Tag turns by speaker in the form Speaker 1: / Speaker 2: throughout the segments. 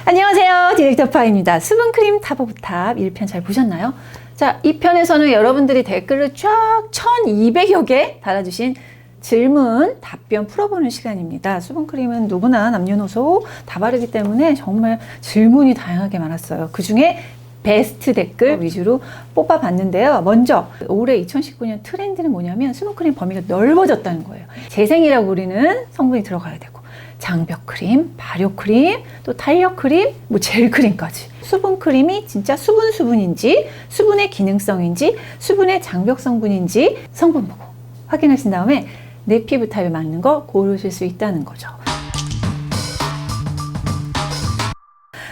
Speaker 1: 안녕하세요. 디렉터 파입니다. 수분크림 탑 오브 탑 1편 잘 보셨나요? 자, 2편에서는 여러분들이 댓글을 쫙 1200여 개 달아주신 질문, 답변 풀어보는 시간입니다. 수분크림은 누구나 남녀노소 다 바르기 때문에 정말 질문이 다양하게 많았어요. 그 중에 베스트 댓글 위주로 뽑아봤는데요. 먼저 올해 2019년 트렌드는 뭐냐면 수분크림 범위가 넓어졌다는 거예요. 재생이라고 우리는 성분이 들어가야 되고 장벽크림, 발효크림, 또 탄력크림, 뭐 젤크림까지. 수분크림이 진짜 수분인지, 수분의 기능성인지, 수분의 장벽 성분인지 성분 보고 확인하신 다음에 내 피부 타입에 맞는 거 고르실 수 있다는 거죠.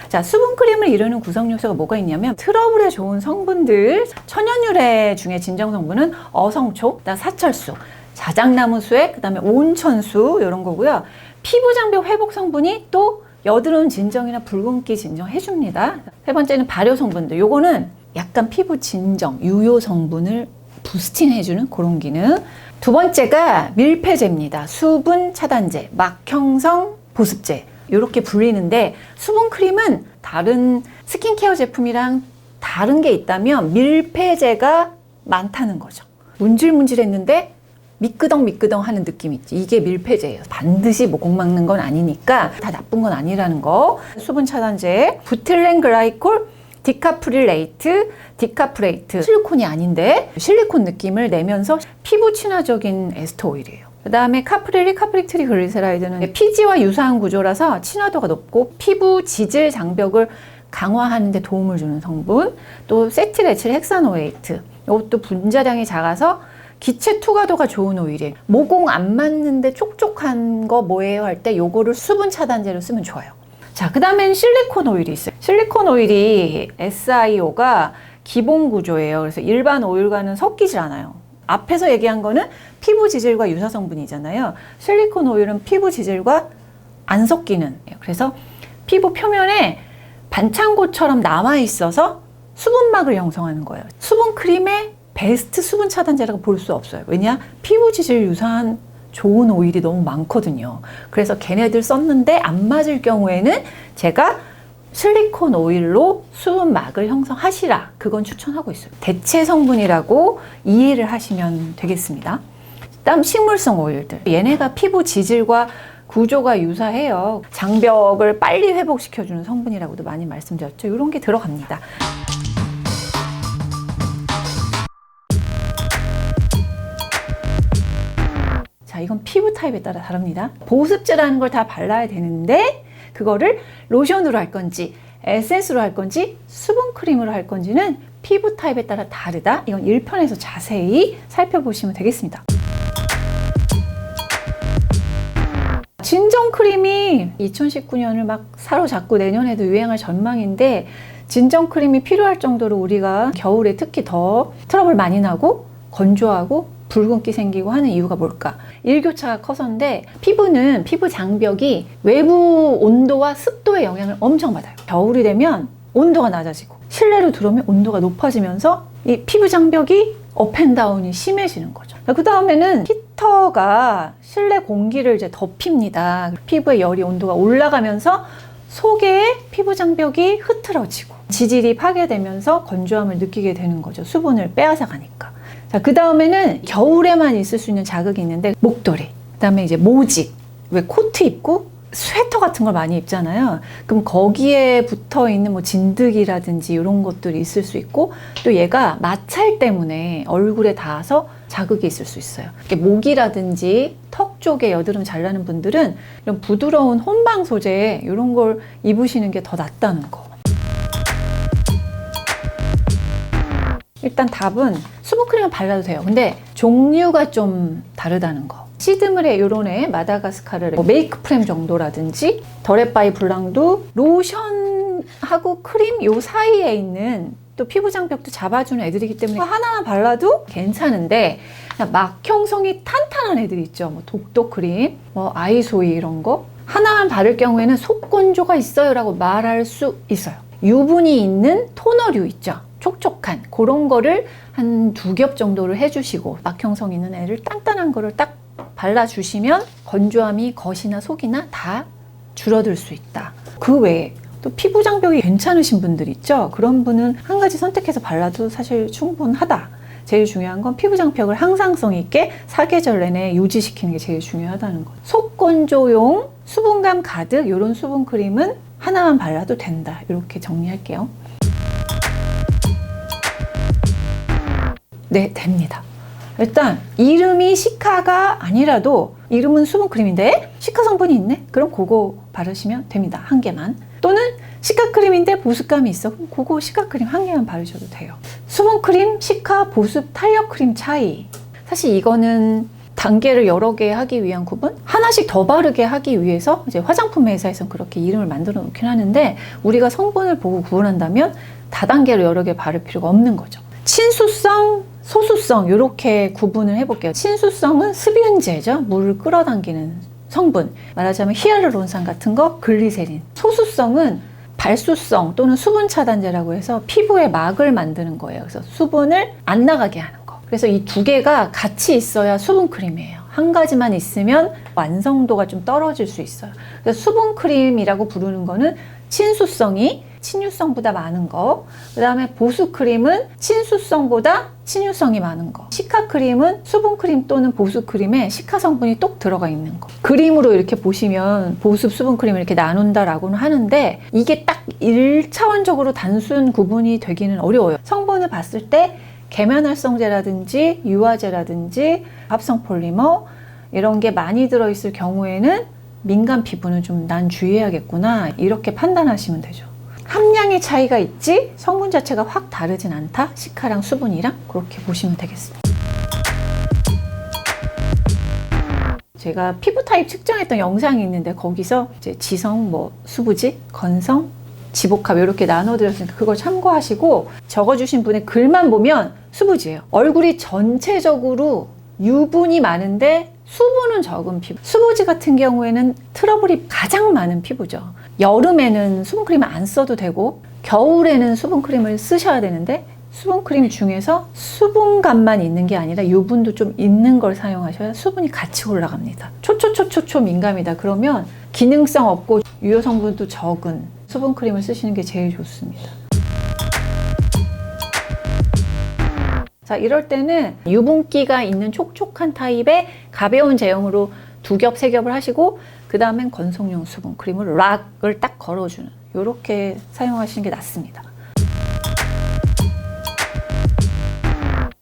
Speaker 1: 자, 수분크림을 이루는 구성 요소가 뭐가 있냐면 트러블에 좋은 성분들, 천연유래 중에 진정 성분은 어성초, 사철수, 자작나무 수액, 그 다음에 온천수 이런 거고요. 피부 장벽 회복 성분이 또 여드름 진정이나 붉은기 진정 해줍니다. 세 번째는 발효 성분들. 요거는 약간 피부 진정, 유효 성분을 부스팅 해주는 그런 기능. 두 번째가 밀폐제입니다. 수분 차단제, 막형성 보습제. 이렇게 불리는데 수분크림은 다른 스킨케어 제품이랑 다른 게 있다면 밀폐제가 많다는 거죠. 문질문질했는데 미끄덩미끄덩 하는 느낌 있지. 이게 밀폐제예요. 반드시 목 막는 건 아니니까 다 나쁜 건 아니라는 거. 수분 차단제, 부틸렌 글라이콜, 디카프릴레이트, 디카프레이트. 실리콘이 아닌데 실리콘 느낌을 내면서 피부 친화적인 에스터 오일이에요. 그 다음에 카프릴리 글리세라이드는 피지와 유사한 구조라서 친화도가 높고 피부 지질 장벽을 강화하는 데 도움을 주는 성분. 또 세틸에틸 헥사노에이트. 이것도 분자량이 작아서 기체 투과도가 좋은 오일이에요. 모공 안 맞는데 촉촉한 거 뭐예요 할 때 요거를 수분 차단제로 쓰면 좋아요. 자, 그 다음엔 실리콘 오일이 있어요. 실리콘 오일이 SiO가 기본 구조예요. 그래서 일반 오일과는 섞이질 않아요. 앞에서 얘기한 거는 피부 지질과 유사 성분이잖아요. 실리콘 오일은 피부 지질과 안 섞이는. 그래서 피부 표면에 반창고처럼 남아 있어서 수분막을 형성하는 거예요. 수분크림의 베스트 수분 차단제라고 볼 수 없어요. 왜냐? 피부 지질 유사한 좋은 오일이 너무 많거든요. 그래서 걔네들 썼는데 안 맞을 경우에는 제가 실리콘 오일로 수분막을 형성하시라. 그건 추천하고 있어요. 대체 성분이라고 이해를 하시면 되겠습니다. 다음 식물성 오일들. 얘네가 피부 지질과 구조가 유사해요. 장벽을 빨리 회복시켜주는 성분이라고도 많이 말씀드렸죠. 이런 게 들어갑니다. 자, 이건 피부 타입에 따라 다릅니다. 보습제라는 걸 다 발라야 되는데 그거를 로션으로 할 건지 에센스로 할 건지 수분크림으로 할 건지는 피부 타입에 따라 다르다. 이건 1편에서 자세히 살펴보시면 되겠습니다. 진정크림이 2019년을 막 사로잡고 내년에도 유행할 전망인데 진정크림이 필요할 정도로 우리가 겨울에 특히 더 트러블 많이 나고 건조하고 붉은기 생기고 하는 이유가 뭘까? 일교차가 커서인데 피부는 피부 장벽이 외부 온도와 습도의 영향을 엄청 받아요. 겨울이 되면 온도가 낮아지고 실내로 들어오면 온도가 높아지면서 이 피부 장벽이 업앤다운이 심해지는 거죠. 그 다음에는 히터가 실내 공기를 이제 덮입니다. 피부의 열이 온도가 올라가면서 속에 피부 장벽이 흐트러지고 지질이 파괴되면서 건조함을 느끼게 되는 거죠. 수분을 빼앗아 가니까. 자, 그 다음에는 겨울에만 있을 수 있는 자극이 있는데 목도리, 그 다음에 이제 모직, 왜 코트 입고 스웨터 같은 걸 많이 입잖아요. 그럼 거기에 붙어 있는 뭐 진드기라든지 이런 것들이 있을 수 있고 또 얘가 마찰 때문에 얼굴에 닿아서 자극이 있을 수 있어요. 목이라든지 턱 쪽에 여드름 잘 나는 분들은 이런 부드러운 혼방 소재 이런 걸 입으시는 게 더 낫다는 거. 일단 답은 수분크림은 발라도 돼요. 근데 종류가 좀 다르다는 거. 시드물의 요런 애, 마다가스카르 메이크 프렘 정도라든지 더레바이 블랑도 로션하고 크림 요 사이에 있는 또 피부 장벽도 잡아주는 애들이기 때문에 하나만 발라도 괜찮은데 막 형성이 탄탄한 애들 있죠. 뭐 독도 크림, 뭐 아이소이 이런 거 하나만 바를 경우에는 속건조가 있어요 라고 말할 수 있어요. 유분이 있는 토너류 있죠. 촉촉한 그런 거를 한 2겹 정도를 해주시고 막형성 있는 애를 단단한 거를 딱 발라주시면 건조함이 겉이나 속이나 다 줄어들 수 있다. 그 외에 또 피부 장벽이 괜찮으신 분들 있죠. 그런 분은 한 가지 선택해서 발라도 사실 충분하다. 제일 중요한 건 피부 장벽을 항상성 있게 사계절 내내 유지시키는 게 제일 중요하다는 거죠. 속건조용, 수분감 가득 이런 수분 크림은 하나만 발라도 된다. 이렇게 정리할게요. 네, 됩니다. 일단 이름이 시카가 아니라도 이름은 수분크림인데 시카 성분이 있네? 그럼 그거 바르시면 됩니다. 한 개만. 또는 시카 크림인데 보습감이 있어. 그럼 그거 시카 크림 한 개만 바르셔도 돼요. 수분크림, 시카, 보습, 탄력 크림 차이. 사실 이거는 단계를 여러 개 하기 위한 구분? 하나씩 더 바르게 하기 위해서 이제 화장품 회사에서는 그렇게 이름을 만들어 놓긴 하는데 우리가 성분을 보고 구분한다면 다단계로 여러 개 바를 필요가 없는 거죠. 친수성, 소수성 이렇게 구분을 해볼게요. 친수성은 습윤제죠. 물을 끌어당기는 성분. 말하자면 히알루론산 같은 거, 글리세린. 소수성은 발수성 또는 수분 차단제라고 해서 피부에 막을 만드는 거예요. 그래서 수분을 안 나가게 하는 거. 그래서 이 두 개가 같이 있어야 수분크림이에요. 한 가지만 있으면 완성도가 좀 떨어질 수 있어요. 그래서 수분크림이라고 부르는 거는 친수성이 친유성보다 많은 거, 그 다음에 보습크림은 친수성보다 친유성이 많은 거, 시카크림은 수분크림 또는 보습크림에 시카 성분이 똑 들어가 있는 거. 그림으로 이렇게 보시면 보습, 수분크림을 이렇게 나눈다라고는 하는데 이게 딱 1차원적으로 단순 구분이 되기는 어려워요. 성분을 봤을 때 계면활성제라든지 유화제라든지 합성 폴리머 이런 게 많이 들어있을 경우에는 민감 피부는 좀 난 주의해야겠구나 이렇게 판단하시면 되죠. 함량의 차이가 있지 성분 자체가 확 다르진 않다. 시카랑 수분이랑 그렇게 보시면 되겠습니다. 제가 피부 타입 측정했던 영상이 있는데 거기서 이제 지성, 수부지, 건성, 지복합 이렇게 나눠드렸으니까 그걸 참고하시고 적어주신 분의 글만 보면 수부지예요. 얼굴이 전체적으로 유분이 많은데 수분은 적은 피부. 수부지 같은 경우에는 트러블이 가장 많은 피부죠. 여름에는 수분크림을 안 써도 되고 겨울에는 수분크림을 쓰셔야 되는데 수분크림 중에서 수분감만 있는 게 아니라 유분도 좀 있는 걸 사용하셔야 수분이 같이 올라갑니다. 초초초초초 민감이다 그러면 기능성 없고 유효 성분도 적은 수분크림을 쓰시는 게 제일 좋습니다. 자, 이럴 때는 유분기가 있는 촉촉한 타입의 가벼운 제형으로 2겹, 3겹을 하시고 그 다음엔 건성용 수분크림을 락을 딱 걸어주는 이렇게 사용하시는 게 낫습니다.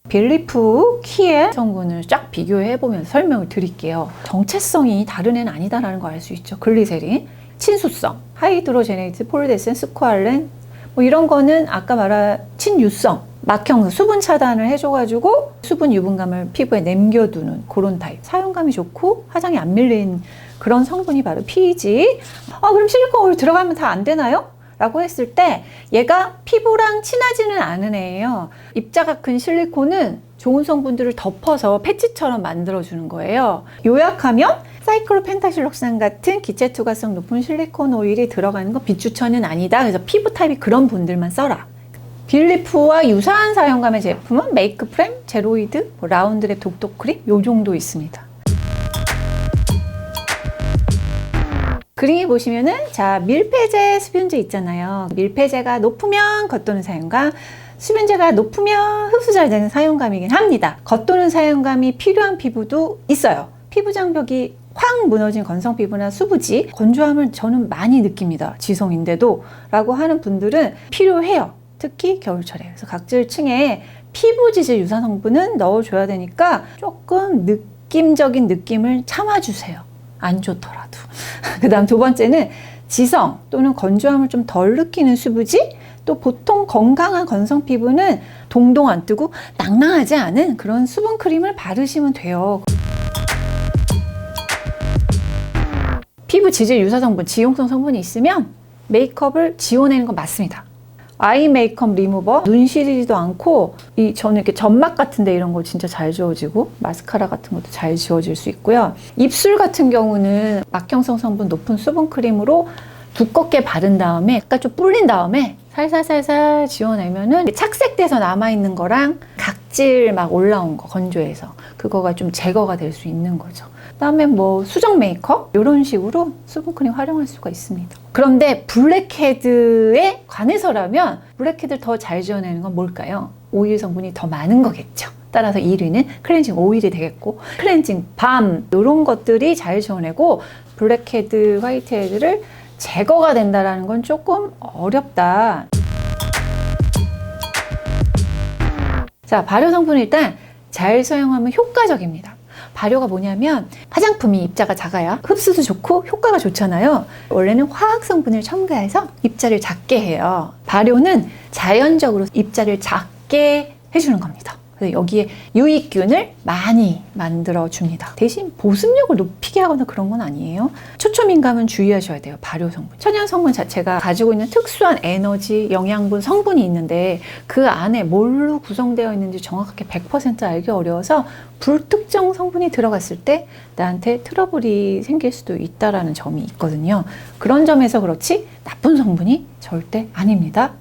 Speaker 1: 빌리프 키의 성분을 쫙 비교해보면서 설명을 드릴게요. 정체성이 다른 애는 아니다라는 거 알 수 있죠. 글리세린, 친수성, 하이드로제네이트 폴리데센, 스쿠알렌 이런 거는 아까 말한 친유성, 막형 수분 차단을 해줘가지고 수분 유분감을 피부에 남겨두는 그런 타입. 사용감이 좋고 화장이 안 밀린 그런 성분이 바로 P이지. 그럼 실리콘 오일 들어가면 다 안 되나요? 라고 했을 때 얘가 피부랑 친하지는 않은 애예요. 입자가 큰 실리콘은 좋은 성분들을 덮어서 패치처럼 만들어주는 거예요. 요약하면 사이클로펜타실록산 같은 기체 투과성 높은 실리콘 오일이 들어가는 거 비추천은 아니다. 그래서 피부 타입이 그런 분들만 써라. 빌리프와 유사한 사용감의 제품은 메이크프렘, 제로이드, 라운드랩 독독크림 요 정도 있습니다. 그림이 보시면은 자 밀폐제, 수분제 있잖아요. 밀폐제가 높으면 겉도는 사용감, 수분제가 높으면 흡수 잘 되는 사용감이긴 합니다. 겉도는 사용감이 필요한 피부도 있어요. 피부 장벽이 확 무너진 건성 피부나 수부지, 건조함을 저는 많이 느낍니다. 지성인데도 라고 하는 분들은 필요해요. 특히 겨울철에. 그래서 각질층에 피부 지질 유사 성분은 넣어줘야 되니까 조금 느낌적인 느낌을 참아주세요. 안 좋더라도. 그 다음 두 번째는 지성 또는 건조함을 좀 덜 느끼는 수부지, 또 보통 건강한 건성 피부는 동동 안 뜨고 낭낭하지 않은 그런 수분 크림을 바르시면 돼요. 피부 지질 유사 성분, 지용성 성분이 있으면 메이크업을 지워내는 건 맞습니다. 아이 메이크업 리무버, 눈 시리지도 않고 저는 이렇게 점막 같은데 이런 거 진짜 잘 지워지고 마스카라 같은 것도 잘 지워질 수 있고요. 입술 같은 경우는 막형성 성분 높은 수분 크림으로 두껍게 바른 다음에 약간 좀 불린 다음에 살살살살 지워내면은 착색돼서 남아있는 거랑 각질 막 올라온 거 건조해서 그거가 좀 제거가 될 수 있는 거죠. 그다음에 뭐 수정 메이크업 이런 식으로 수분크림 활용할 수가 있습니다. 그런데 블랙헤드에 관해서라면 블랙헤드를 더 잘 지워내는 건 뭘까요? 오일 성분이 더 많은 거겠죠. 따라서 1위는 클렌징 오일이 되겠고, 클렌징 밤 이런 것들이 잘 지워내고 블랙헤드, 화이트헤드를 제거가 된다는 건 조금 어렵다. 자, 발효 성분은 일단 잘 사용하면 효과적입니다. 발효가 뭐냐면 화장품이 입자가 작아야 흡수도 좋고 효과가 좋잖아요. 원래는 화학 성분을 첨가해서 입자를 작게 해요. 발효는 자연적으로 입자를 작게 해주는 겁니다. 그래서 여기에 유익균을 많이 만들어 줍니다. 대신 보습력을 높이게 하거나 그런 건 아니에요. 초초민감은 주의하셔야 돼요. 발효 성분. 천연 성분 자체가 가지고 있는 특수한 에너지, 영양분, 성분이 있는데 그 안에 뭘로 구성되어 있는지 정확하게 100% 알기 어려워서 불특정 성분이 들어갔을 때 나한테 트러블이 생길 수도 있다는 점이 있거든요. 그런 점에서 그렇지 나쁜 성분이 절대 아닙니다.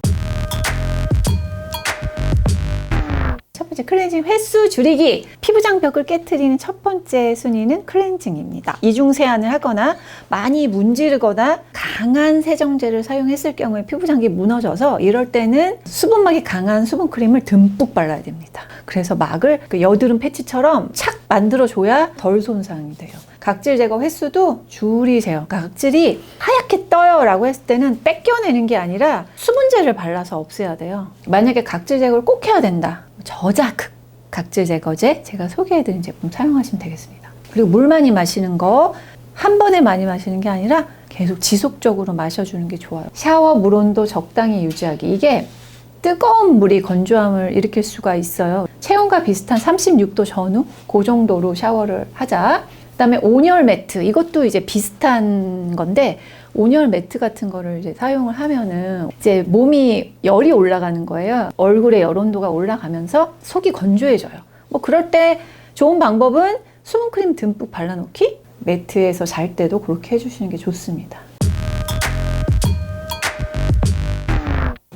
Speaker 1: 첫 번째 클렌징 횟수 줄이기. 피부 장벽을 깨트리는 첫 번째 순위는 클렌징입니다. 이중 세안을 하거나 많이 문지르거나 강한 세정제를 사용했을 경우에 피부 장벽이 무너져서 이럴 때는 수분막이 강한 수분크림을 듬뿍 발라야 됩니다. 그래서 막을 여드름 패치처럼 착 만들어줘야 덜 손상이 돼요. 각질 제거 횟수도 줄이세요. 각질이 하얗게 떠요 라고 했을 때는 뺏겨내는 게 아니라 수분제를 발라서 없애야 돼요. 만약에 각질 제거를 꼭 해야 된다. 저자극 각질 제거제 제가 소개해드린 제품 사용하시면 되겠습니다. 그리고 물 많이 마시는 거 한 번에 많이 마시는 게 아니라 계속 지속적으로 마셔주는 게 좋아요. 샤워 물 온도 적당히 유지하기. 이게 뜨거운 물이 건조함을 일으킬 수가 있어요. 체온과 비슷한 36도 전후 그 정도로 샤워를 하자. 그다음에 온열 매트, 이것도 이제 비슷한 건데 온열 매트 같은 거를 이제 사용을 하면은 이제 몸이 열이 올라가는 거예요. 얼굴의 열 온도가 올라가면서 속이 건조해져요. 뭐 그럴 때 좋은 방법은 수분크림 듬뿍 발라놓기, 매트에서 잘 때도 그렇게 해주시는 게 좋습니다.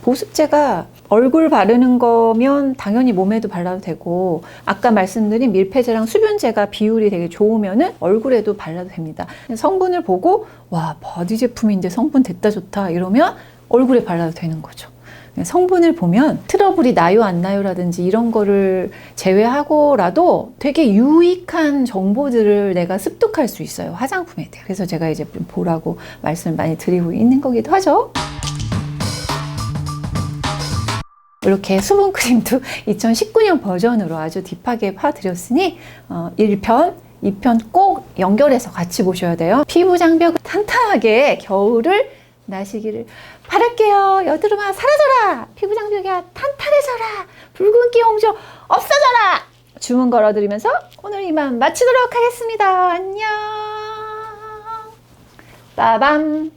Speaker 1: 보습제가 얼굴 바르는 거면 당연히 몸에도 발라도 되고, 아까 말씀드린 밀폐제랑 수분제가 비율이 되게 좋으면은 얼굴에도 발라도 됩니다. 성분을 보고 와, 바디 제품인데 성분 됐다 좋다 이러면 얼굴에 발라도 되는 거죠. 성분을 보면 트러블이 나요 안 나요라든지 이런 거를 제외하고라도 되게 유익한 정보들을 내가 습득할 수 있어요. 화장품에 대해. 그래서 제가 이제 좀 보라고 말씀을 많이 드리고 있는 거기도 하죠. 이렇게 수분크림도 2019년 버전으로 아주 딥하게 파드렸으니 1편, 2편 꼭 연결해서 같이 보셔야 돼요. 피부 장벽을 탄탄하게 겨울을 나시기를 바랄게요. 여드름아 사라져라. 피부 장벽이야 탄탄해져라. 붉은기 홍조 없어져라. 주문 걸어드리면서 오늘 이만 마치도록 하겠습니다. 안녕. 빠밤.